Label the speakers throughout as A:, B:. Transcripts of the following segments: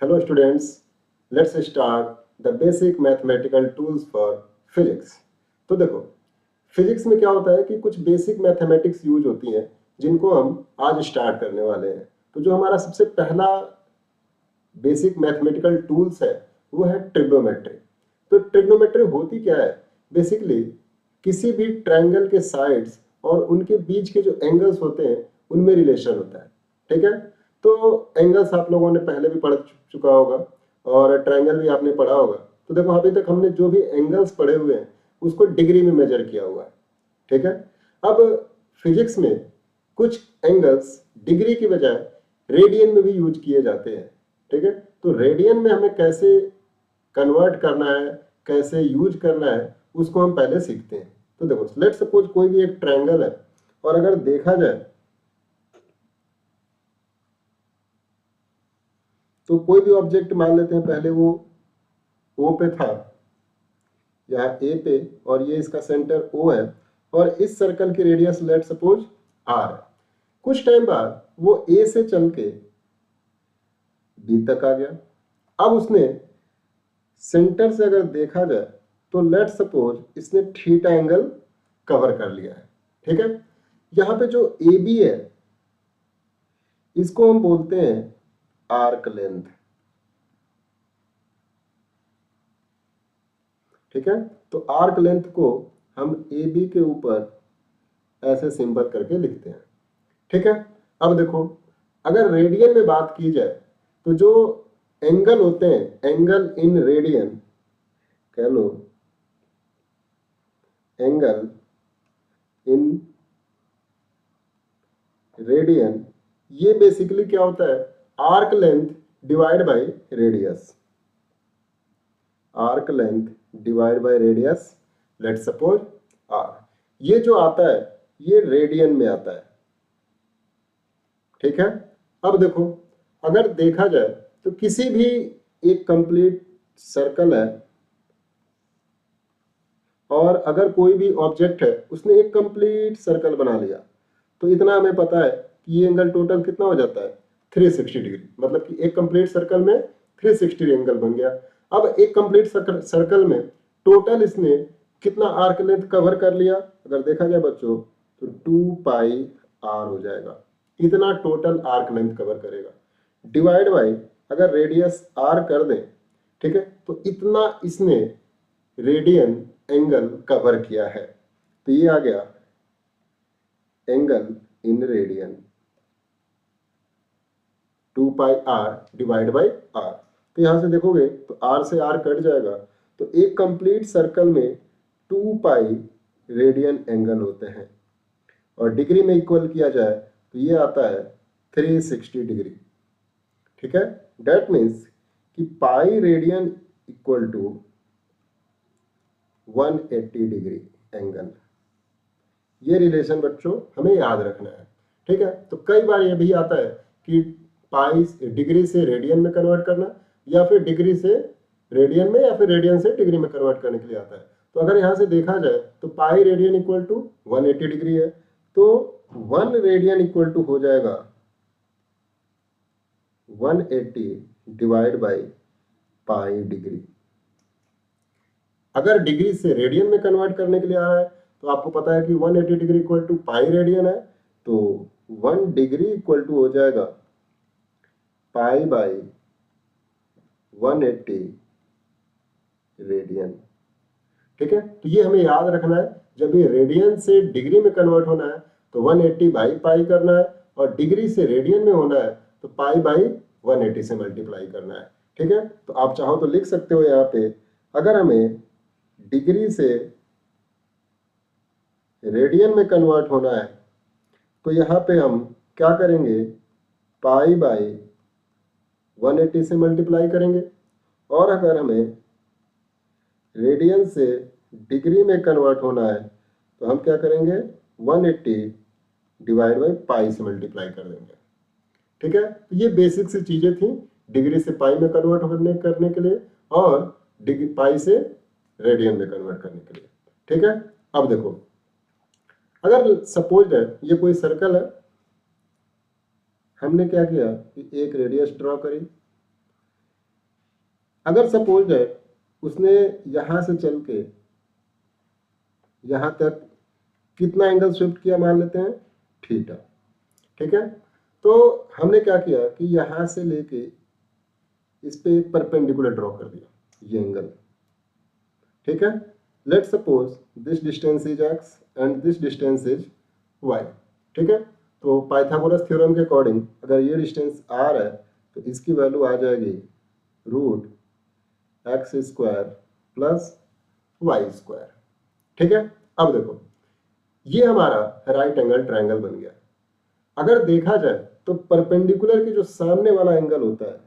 A: Hello students, let's start the basic mathematical tools for physics। तो देखो physics में क्या होता है कि कुछ बेसिक मैथमेटिक्स यूज होती हैं जिनको हम आज स्टार्ट करने वाले हैं। तो जो हमारा सबसे पहला बेसिक मैथमेटिकल टूल्स है वो है ट्रिग्नोमेट्री। तो ट्रिग्नोमेट्री होती क्या है? बेसिकली किसी भी ट्रायंगल के साइड्स और उनके बीच के जो एंगल्स होते हैं उनमें रिलेशन होता है। ठीक है, तो एंगल्स आप लोगों ने पहले भी पढ़ चुका होगा और ट्रायंगल भी आपने पढ़ा होगा। तो देखो अभी तक हमने जो भी एंगल्स पढ़े हुए हैं उसको डिग्री में मेजर किया हुआ है। ठीक है, अब फिजिक्स में कुछ एंगल्स डिग्री की बजाय रेडियन में भी यूज किए जाते हैं। ठीक है, तो रेडियन में हमें कैसे कन्वर्ट करना है, कैसे यूज करना है, उसको हम पहले सीखते हैं। तो देखो लेट सपोज कोई भी एक ट्रायंगल है और अगर देखा जाए तो कोई भी ऑब्जेक्ट मान लेते हैं, पहले वो ओ पे था, यहाँ ए पे, और ये इसका सेंटर ओ है और इस सर्कल की रेडियस लेट सपोज आर है। कुछ टाइम बाद वो ए से चल के बी तक आ गया। अब उसने सेंटर से अगर देखा जाए तो लेट सपोज इसने थीटा एंगल कवर कर लिया है। ठीक है, यहाँ पे जो ए बी है इसको हम बोलते हैं आर्क लेंथ। ठीक है, तो आर्क लेंथ को हम ए बी के ऊपर ऐसे सिंबल करके लिखते हैं। ठीक है, अब देखो अगर रेडियन में बात की जाए तो जो एंगल होते हैं, एंगल इन रेडियन कह लो, एंगल इन रेडियन, ये बेसिकली क्या होता है? Arc length divide by radius. Arc length divide by radius, let suppose r. ये जो आता है ये रेडियन में आता है। ठीक है, अब देखो अगर देखा जाए तो किसी भी एक कंप्लीट सर्कल है और अगर कोई भी ऑब्जेक्ट है उसने एक कंप्लीट सर्कल बना लिया तो इतना हमें पता है कि ये एंगल टोटल कितना हो जाता है? 360 डिग्री। मतलब कि एक कंप्लीट सर्कल में 360 एंगल बन गया। अब एक कंप्लीट सर्कल में टोटल इसने कितना आर्क लेंथ कवर कर लिया? अगर देखा जाए बच्चों तो 2 पाई आर हो जाएगा। इतना टोटल आर्क लेंथ कवर करेगा। डिवाइड बाई अगर रेडियस आर कर दें, ठीक है, तो इतना इसने रेडियन एंगल कवर किया है। तो ये आ गया angle in radian, 2 pi r divide by r. तो यहां से देखोगे तो आर से आर कट जाएगा, तो एक कंप्लीट सर्कल में 2 पाई रेडियन एंगल होते हैं और डिग्री में इक्वल किया जाए तो ये आता है 360 डिग्री। ठीक है, डेट मीन्स कि pi radian equal to 180 degree angle. ये रिलेशन बच्चों हमें याद रखना है। ठीक है, तो कई बार ये भी आता है कि पाई डिग्री से रेडियन में कन्वर्ट करना, या फिर डिग्री से रेडियन में, या फिर रेडियन से डिग्री में कन्वर्ट करने के लिए आता है। तो अगर यहां से देखा जाए तो pi radian equal to 180 degree है, तो 1 रेडियन इक्वल टू हो जाएगा 180 डिवाइड बाई पाई डिग्री। अगर डिग्री से रेडियन में कन्वर्ट करने के लिए आ रहा है तो आपको पता है कि 180 degree equal to pi radian है, तो 1 डिग्री इक्वल टू हो जाएगा पाई बाई 180 रेडियन। ठीक है, तो ये हमें याद रखना है, जब ये रेडियन से डिग्री में कन्वर्ट होना है तो 180 बाई पाई करना है, और डिग्री से रेडियन में होना है तो पाई बाई 180 से मल्टीप्लाई करना है। ठीक है, तो आप चाहो तो लिख सकते हो यहाँ पे, अगर हमें डिग्री से रेडियन में कन्वर्ट होना है तो यहाँ पे हम क्या करेंगे? पाई बाई 180 से मल्टीप्लाई करेंगे, और अगर हमें रेडियन से डिग्री में कन्वर्ट होना है तो हम क्या करेंगे? 180 डिवाइड बाई पाई से मल्टीप्लाई कर देंगे। ठीक है, तो ये बेसिक सी चीजें थी डिग्री से पाई में कन्वर्ट करने के लिए और पाई से रेडियन में कन्वर्ट करने के लिए। ठीक है, अब देखो अगर सपोज है ये कोई सर्कल है, हमने क्या किया कि एक रेडियस ड्रॉ करी, अगर सपोज है उसने यहां से चल के यहां तक कितना एंगल शिफ्ट किया मान लेते हैं थीटा, ठीक है। तो हमने क्या किया कि यहां से लेके इस पे एक परपेंडिकुलर ड्रॉ कर दिया ये एंगल, ठीक है। Let suppose this distance is x and this distance is y, ठीक है। तो पाइथागोरस थ्योरम के अकॉर्डिंग अगर ये डिस्टेंस r है तो इसकी वैल्यू आ जाएगी root x square plus y square, ठीक है। अब देखो ये हमारा राइट एंगल ट्रायंगल बन गया। अगर देखा जाए तो परपेंडिकुलर के जो सामने वाला एंगल होता है,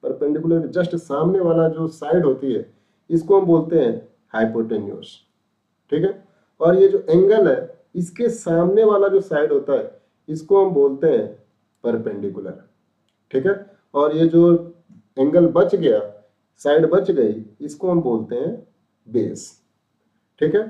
A: परपेंडिकुलर जस्ट सामने वाला जो साइड होती है, इसको हम बोलते हैं हाइपोटेन्यूस, ठीक है। और ये जो एंगल है इसके सामने वाला जो साइड होता है इसको हम बोलते हैं परपेंडिकुलर, ठीक है। और ये जो एंगल बच गया, साइड बच गई, इसको हम बोलते हैं बेस, ठीक है।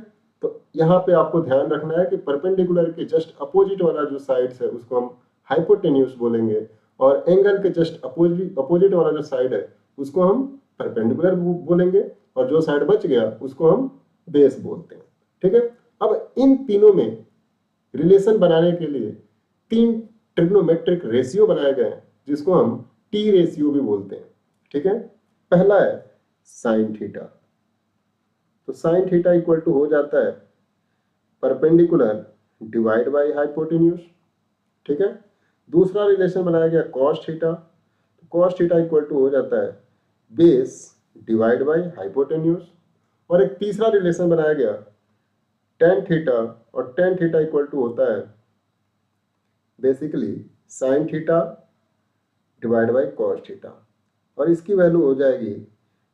A: तो यहाँ पे आपको ध्यान रखना है कि परपेंडिकुलर के जस्ट अपोजिट वाला जो साइड्स है उसको हम हाइपोटेन्यूस बोलेंगे, और एंगल के जस्ट अपोजिट वाला जो साइड है उसको हम परपेंडिकुलर बोलेंगे, और जो साइड बच गया उसको हम बेस बोलते हैं, ठीक है। अब इन तीनों में रिलेशन बनाने के लिए 3 ट्रिग्नोमेट्रिक रेशियो बनाए गए हैं जिसको हम टी रेशियो भी बोलते हैं, ठीक है। पहला है साइन थीटा, तो साइन थीटा इक्वल टू हो जाता है परपेंडिकुलर डिवाइड बाय हाइपोटेन्यूस, ठीक है। दूसरा रिलेशन बनाया गया कॉस थीटा, तो कॉस थीटा इक्वल टू हो जाता है बेस डिवाइड बाय हाइपोटेन्यूस। और एक तीसरा रिलेशन बनाया गया टेन थीटा, और टेन थीटा इक्वल टू होता है basically sine theta divide by cos theta, और इसकी वैल्यू हो जाएगी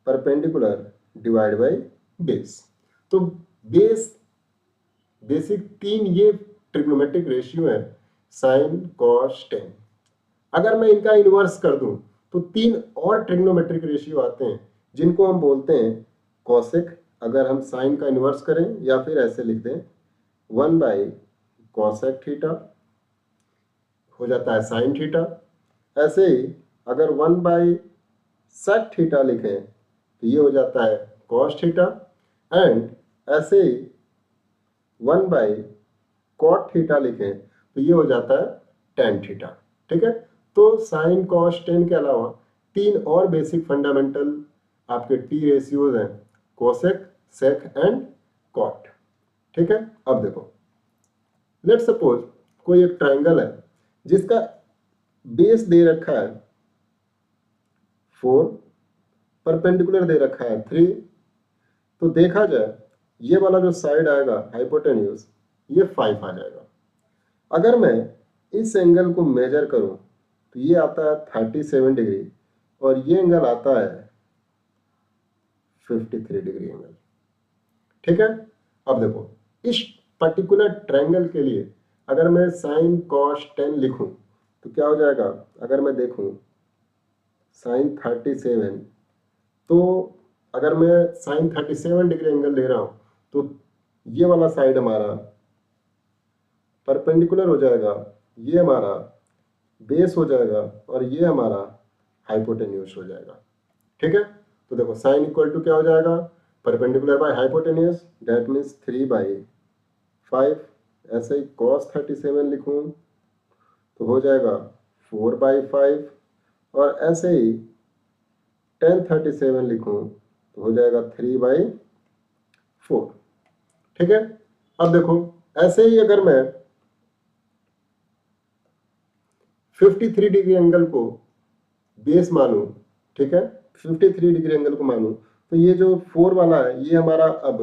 A: परपेंडिकुलर डिवाइड बाय बेस। तो बेसिक 3 ये ट्रिग्नोमेट्रिक रेशियो है साइन कॉस टेन। अगर मैं इनका इन्वर्स कर दूं तो 3 और ट्रिग्नोमेट्रिक रेशियो आते हैं जिनको हम बोलते हैं कॉसेक, अगर हम साइन का इन्वर्स करें, या फिर ऐसे लिख दें 1 बाई कॉसेक थीटा हो जाता है साइन थीटा। ऐसे ही अगर 1 बाई सेक थीटा लिखें तो ये हो जाता है कॉस थीटा, एंड ऐसे ही 1 बाई कॉट थीटा लिखें तो ये हो जाता है टेन थीटा, ठीक है। तो साइन कॉस टेन के अलावा 3 और बेसिक फंडामेंटल आपके टी रेशियोज हैं, कोसेक, सेक एंड कॉट, ठीक है। अब देखो लेट सपोज कोई एक ट्रायंगल है जिसका बेस दे रखा है 4, परपेंडिकुलर दे रखा है 3। तो देखा जाए ये वाला जो साइड आएगा हाइपोटेन्यूस ये 5 आ जाएगा। अगर मैं इस एंगल को मेजर करूं तो ये आता है 37 डिग्री, और ये एंगल आता है 53 डिग्री एंगल, ठीक है। अब देखो इस पर्टिकुलर ट्रायंगल के लिए अगर मैं साइन कॉस 10 लिखूं तो क्या हो जाएगा, अगर मैं देखूं साइन 37, तो अगर मैं साइन 37 डिग्री एंगल ले रहा हूं तो ये वाला साइड हमारा परपेंडिकुलर हो जाएगा, ये हमारा बेस हो जाएगा, और ये हमारा हाइपोटेन्यूस हो जाएगा, ठीक है। तो देखो साइन इक्वल टू क्या हो जाएगा, perpendicular by hypotenuse, that means 3/5। ऐसे ही कॉस 37 लिखूं तो हो जाएगा 4/5, और ऐसे ही टेन 37 लिखूं तो हो जाएगा 3/4, ठीक है। अब देखो ऐसे ही अगर मैं 53 डिग्री एंगल को बेस मानूं, ठीक है, 53 डिग्री एंगल को मानूं तो ये जो 4 वाला है ये हमारा अब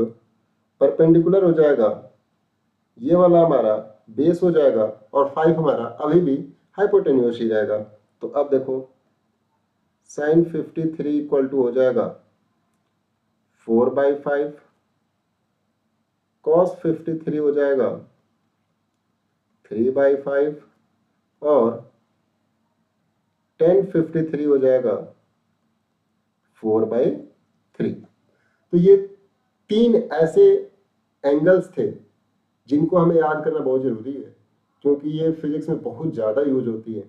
A: परपेंडिकुलर हो जाएगा, ये वाला हमारा बेस हो जाएगा, और 5 हमारा अभी भी हाइपोटेन्यूस ही जाएगा। तो अब देखो साइन 53 इक्वल टू हो जाएगा 4/5, कॉस 53 हो जाएगा 3/5, और टेन 53 हो जाएगा 4/3। तो ये 3 ऐसे एंगल्स थे जिनको हमें याद करना बहुत जरूरी है, क्योंकि ये फिजिक्स में बहुत ज़्यादा यूज होती है,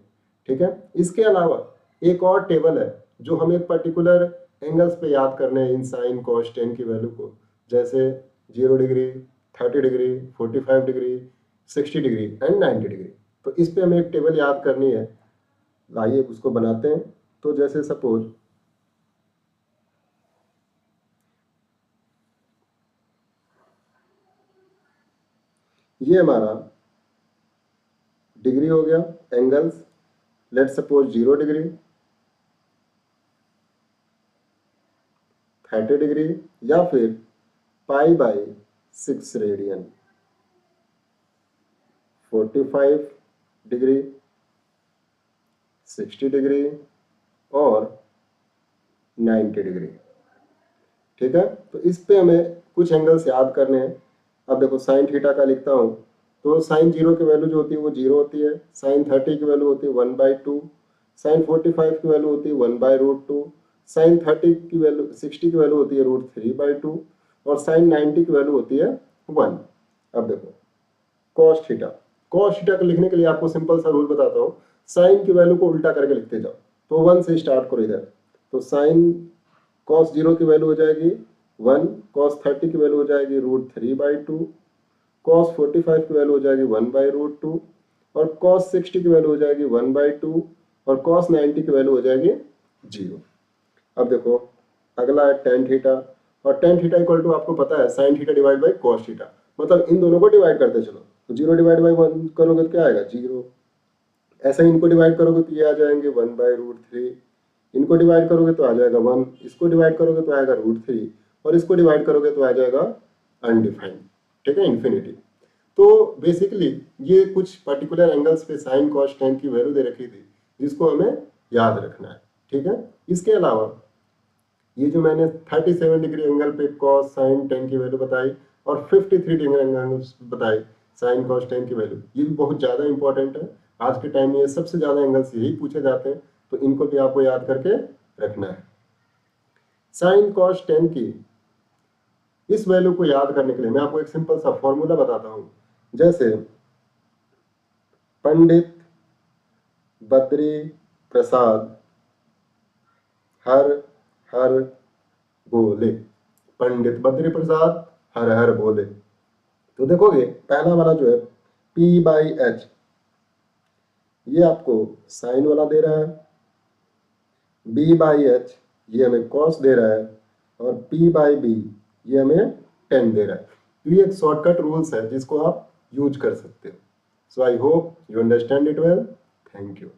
A: ठीक है। इसके अलावा एक और टेबल है जो हमें पर्टिकुलर एंगल्स पे याद करने हैं इन साइन कॉस टेन की वैल्यू को, जैसे 0 degree, 30 degree, 45 degree, 60 degree and 90 degree. तो इस पे हमें एक टेबल याद करनी है, आइए उसको बनाते हैं। तो जैसे सपोज ये हमारा डिग्री हो गया, angles, let suppose 0 degree, 30 degree या फिर π/6 रेडियन, 45 डिग्री, 60 डिग्री और 90 डिग्री। ठीक है, तो इस पे हमें कुछ एंगल्स याद करने हैं। अब देखो साइन थीटा का लिखता हूँ, तो साइन 0 की वैल्यू जो होती है वो 0 होती है, साइन 30 की वैल्यू होती है 1/2, साइन 45 की वैल्यू होती है 1/√2, साइन 30 की वैल्यू 60 की वैल्यू होती है √3/2 और साइन 90 की वैल्यू होती है 1। अब देखो कॉस थीटा, कॉस थीटा को लिखने के लिए आपको सिंपल सा रूल बताता हूँ, साइन की वैल्यू को उल्टा करके लिखते जाओ। तो 1 से स्टार्ट करो इधर, तो साइन कॉस 0 की वैल्यू हो जाएगी 1, कॉस 30 की वैल्यू हो जाएगी √3/2, कॉस 45 की वैल्यू हो जाएगी 1/√2 और कॉस 60 की वैल्यू हो जाएगी 1/2 और कॉस 90 की वैल्यू हो जाएगी 0। अब देखो अगला है टेन थीटा, और टेन थीटा इक्वल टू आपको पता है sine theta divide by cos theta, मतलब इन दोनों को डिवाइड करते चलो। तो 0 डिवाइड बाई 1 करोगे तो क्या आएगा 0, ऐसे ही इनको डिवाइड करोगे तो ये आ जाएंगे 1/√3, इनको डिवाइड करोगे तो आ जाएगा 1, इसको डिवाइड करोगे तो आएगा √3 और इसको डिवाइड करोगे तो आ जाएगा अनडिफाइंड। ठीक है, इन्फिनिटी। तो बेसिकली ये कुछ पर्टिकुलर एंगल्स पे साइन कॉस टेन की वैल्यू दे रखी थी जिसको हमें याद रखना है। ठीक है, इसके अलावा ये जो मैंने 37 डिग्री एंगल पे कॉस साइन टेन की वैल्यू बताई और 53 डिग्री एंगल्स बताई साइन कॉस टेन की वैल्यू, ये भी बहुत ज़्यादा इंपॉर्टेंट है। आज के टाइम में ये सबसे ज़्यादा एंगल्स यही पूछे जाते हैं, तो इनको भी आपको याद करके रखना है। साइन कॉस टेन की इस वैल्यू को याद करने के लिए मैं आपको एक सिंपल सा फॉर्मूला बताता हूँ। जैसे पंडित बद्री प्रसाद हर हर बोले, पंडित बद्री प्रसाद हर हर बोले। तो देखोगे पहला वाला जो है P/H, ये आपको साइन वाला दे रहा है, B/H ये हमें कॉस दे रहा है और P/B ये हमें टेन दे रहा है। तो ये एक शॉर्टकट रूल्स है जिसको आप यूज कर सकते हो। So I hope you understand it well. Thank you.